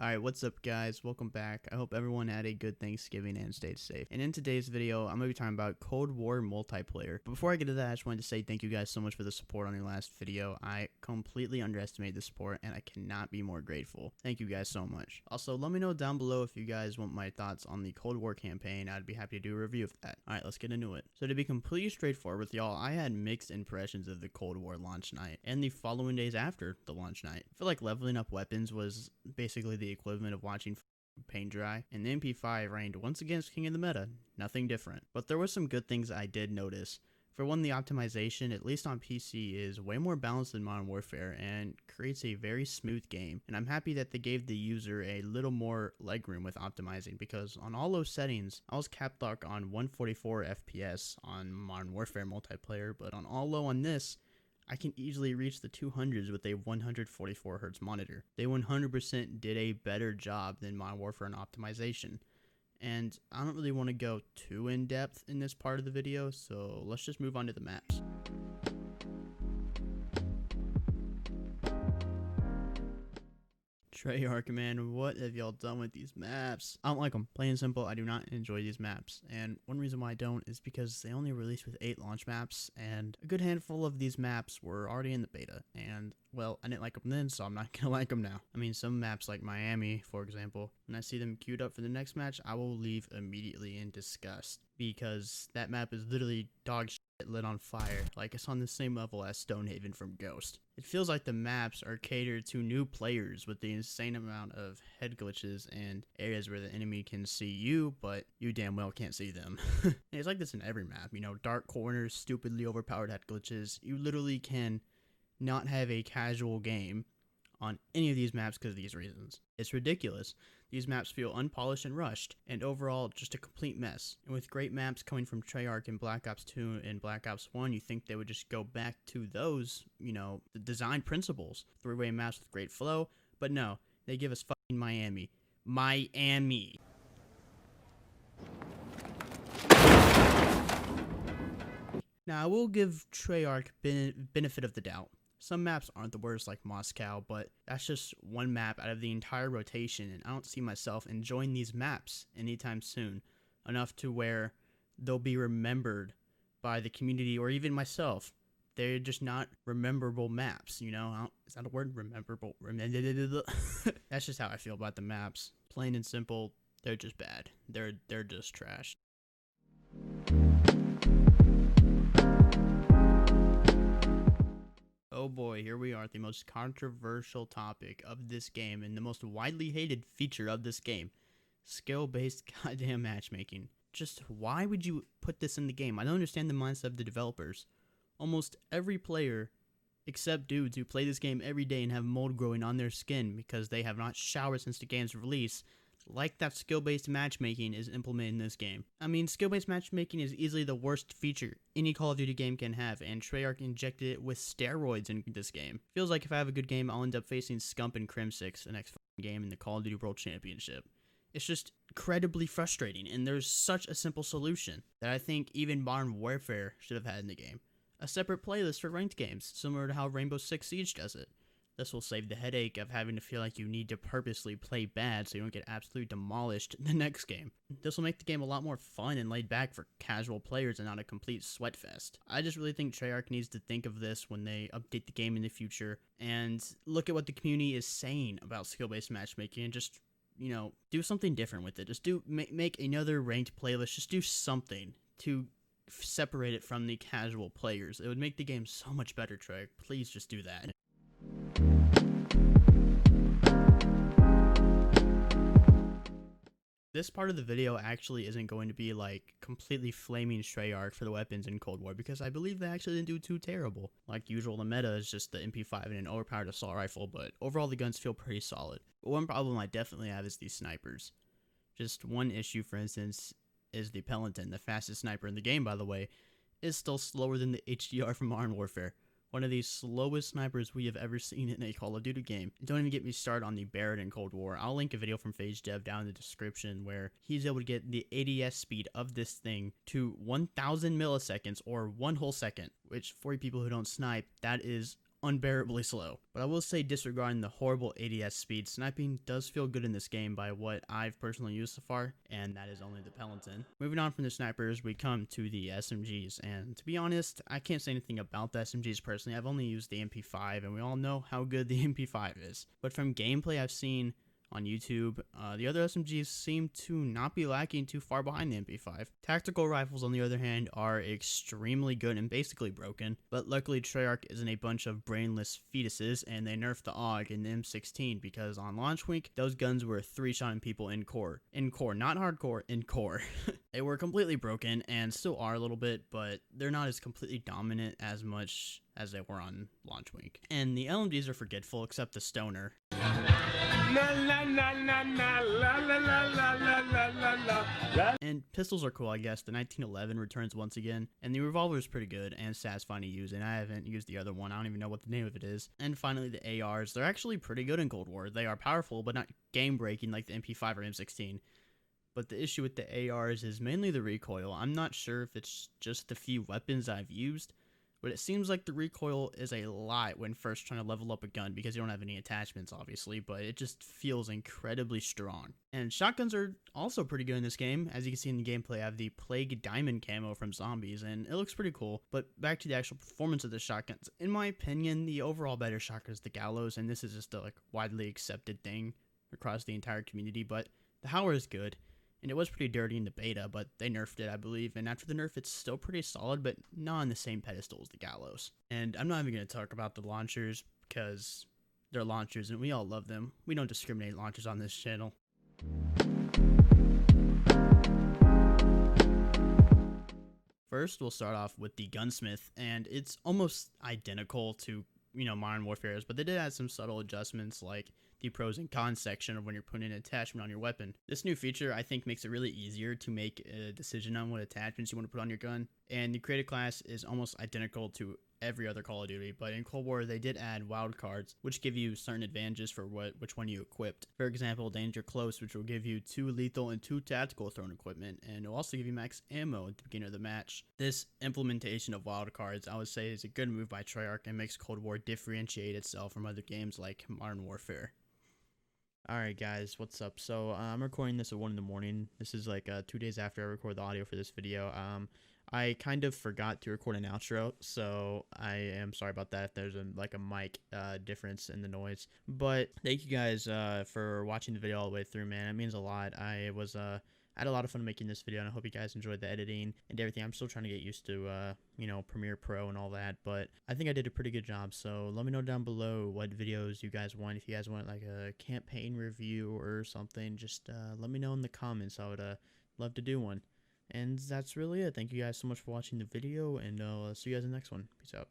Alright, what's up guys? Welcome back. I hope everyone had a good Thanksgiving and stayed safe. And in today's video, I'm going to be talking about Cold War multiplayer. But before I get to that, I just wanted to say thank you guys so much for the support on your last video. I completely underestimated the support and I cannot be more grateful. Thank you guys so much. Also, let me know down below if you guys want my thoughts on the Cold War campaign. I'd be happy to do a review of that. Alright, let's get into it. So to be completely straightforward with y'all, I had mixed impressions of the Cold War launch night and the following days after the launch night. I feel like leveling up weapons was basically the equivalent of watching paint dry, and the MP5 reigned once again as king of the meta, nothing different. But there were some good things I did notice. For one, the optimization, at least on PC, is way more balanced than Modern Warfare and creates a very smooth game, and I'm happy that they gave the user a little more legroom with optimizing, because on all those settings, I was capped locked on 144 FPS on Modern Warfare multiplayer, but on all low on this, I can easily reach the 200s with a 144Hz monitor. They 100% did a better job than Modern Warfare in optimization. And I don't really want to go too in depth in this part of the video, so let's just move on to the maps. Treyarch, man, what have y'all done with these maps? I don't like them. Plain and simple, I do not enjoy these maps. And one reason why I don't is because they only released with 8 launch maps, and a good handful of these maps were already in the beta. And, well, I didn't like them then, so I'm not gonna like them now. I mean, some maps like Miami, for example, when I see them queued up for the next match, I will leave immediately in disgust. Because that map is literally dog shit lit on fire, like it's on the same level as Stonehaven from Ghost. It feels like the maps are catered to new players with the insane amount of head glitches and areas where the enemy can see you, but you damn well can't see them. It's like this in every map, you know, dark corners, stupidly overpowered head glitches. You literally can not have a casual game on any of these maps because of these reasons. It's ridiculous. These maps feel unpolished and rushed, and overall just a complete mess. And with great maps coming from Treyarch in Black Ops 2 and Black Ops 1, you think they would just go back to those, you know, the design principles. 3-way maps with great flow, but no, they give us fucking Miami. Miami. Now, I will give Treyarch benefit of the doubt. Some maps aren't the worst like Moscow, but that's just one map out of the entire rotation, and I don't see myself enjoying these maps anytime soon, enough to where they'll be remembered by the community or even myself. They're just not rememberable maps, you know? Is that a word? Rememberable? That's just how I feel about the maps. Plain and simple, they're just bad. They're just trash. Oh boy, here we are at the most controversial topic of this game and the most widely hated feature of this game. Skill-based goddamn matchmaking. Just why would you put this in the game? I don't understand the mindset of the developers. Almost every player, except dudes who play this game every day and have mold growing on their skin because they have not showered since the game's release, like that skill-based matchmaking is implemented in this game. I mean, skill-based matchmaking is easily the worst feature any Call of Duty game can have, and Treyarch injected it with steroids in this game. Feels like if I have a good game, I'll end up facing Scump and Crim6 the next game in the Call of Duty World Championship. It's just incredibly frustrating, and there's such a simple solution that I think even Modern Warfare should have had in the game. A separate playlist for ranked games, similar to how Rainbow Six Siege does it. This will save the headache of having to feel like you need to purposely play bad so you don't get absolutely demolished in the next game. This will make the game a lot more fun and laid back for casual players and not a complete sweat fest. I just really think Treyarch needs to think of this when they update the game in the future and look at what the community is saying about skill-based matchmaking and just, you know, do something different with it. Just make another ranked playlist. Just do something to separate it from the casual players. It would make the game so much better, Treyarch. Please just do that. This part of the video actually isn't going to be like completely flaming Treyarch for the weapons in Cold War because I believe they actually didn't do too terrible. Like usual, the meta is just the MP5 and an overpowered assault rifle, but overall the guns feel pretty solid. But one problem I definitely have is these snipers. Just one issue, for instance, is the Peloton, the fastest sniper in the game, by the way, is still slower than the HDR from Modern Warfare. One of the slowest snipers we have ever seen in a Call of Duty game. Don't even get me started on the Barrett in Cold War. I'll link a video from Phage Dev down in the description where he's able to get the ADS speed of this thing to 1000 milliseconds or 1 whole second, which for you people who don't snipe, that is unbearably slow. But I will say, disregarding the horrible ADS speed, sniping does feel good in this game by what I've personally used so far, and that is only the Peloton. Moving on from the snipers, we come to the SMGs, and to be honest, I can't say anything about the SMGs personally. I've only used the MP5, and we all know how good the MP5 is. But from gameplay I've seen on YouTube, the other SMGs seem to not be lacking too far behind the MP5. Tactical rifles, on the other hand, are extremely good and basically broken, but luckily Treyarch isn't a bunch of brainless fetuses, and they nerfed the AUG in the M16 because on launch week, those guns were 3-shotting people in core. In core, not hardcore, in core. They were completely broken and still are a little bit, but they're not as completely dominant as much as they were on launch week. And the LMGs are forgetful except the Stoner. And pistols are cool, I guess. The 1911 returns once again, and the revolver is pretty good and satisfying to use, and I haven't used the other one. I don't even know what the name of it is. And finally, the ARs. They're actually pretty good in Cold War. They are powerful, but not game-breaking like the MP5 or M16. But the issue with the ARs is mainly the recoil. I'm not sure if it's just the few weapons I've used, but it seems like the recoil is a lot when first trying to level up a gun because you don't have any attachments, obviously, but it just feels incredibly strong. And shotguns are also pretty good in this game. As you can see in the gameplay, I have the Plague Diamond camo from Zombies, and it looks pretty cool. But back to the actual performance of the shotguns. In my opinion, the overall better shotgun is the Gallows, and this is just a widely accepted thing across the entire community, but the Howler is good. And it was pretty dirty in the beta, but they nerfed it, I believe. And after the nerf, it's still pretty solid, but not on the same pedestal as the Gallows. And I'm not even going to talk about the launchers, because they're launchers, and we all love them. We don't discriminate launchers on this channel. First, we'll start off with the Gunsmith, and it's almost identical to, Modern Warfare, but they did add some subtle adjustments, like the pros and cons section of when you're putting an attachment on your weapon. This new feature, I think, makes it really easier to make a decision on what attachments you want to put on your gun, and the creative class is almost identical to every other Call of Duty, but in Cold War they did add wildcards, which give you certain advantages for which one you equipped. For example, Danger Close, which will give you 2 lethal and 2 tactical thrown equipment, and it'll also give you max ammo at the beginning of the match. This implementation of wildcards, I would say, is a good move by Treyarch and makes Cold War differentiate itself from other games like Modern Warfare. Alright guys, what's up? So I'm recording this at 1 in the morning. This is like 2 days after I record the audio for this video. I kind of forgot to record an outro, so I am sorry about that if there's a mic difference in the noise. But thank you guys for watching the video all the way through, man. It means a lot. I had a lot of fun making this video, and I hope you guys enjoyed the editing and everything. I'm still trying to get used to, Premiere Pro and all that, but I think I did a pretty good job. So let me know down below what videos you guys want. If you guys want like a campaign review or something, just let me know in the comments. I would love to do one. And that's really it. Thank you guys so much for watching the video, and I'll see you guys in the next one. Peace out.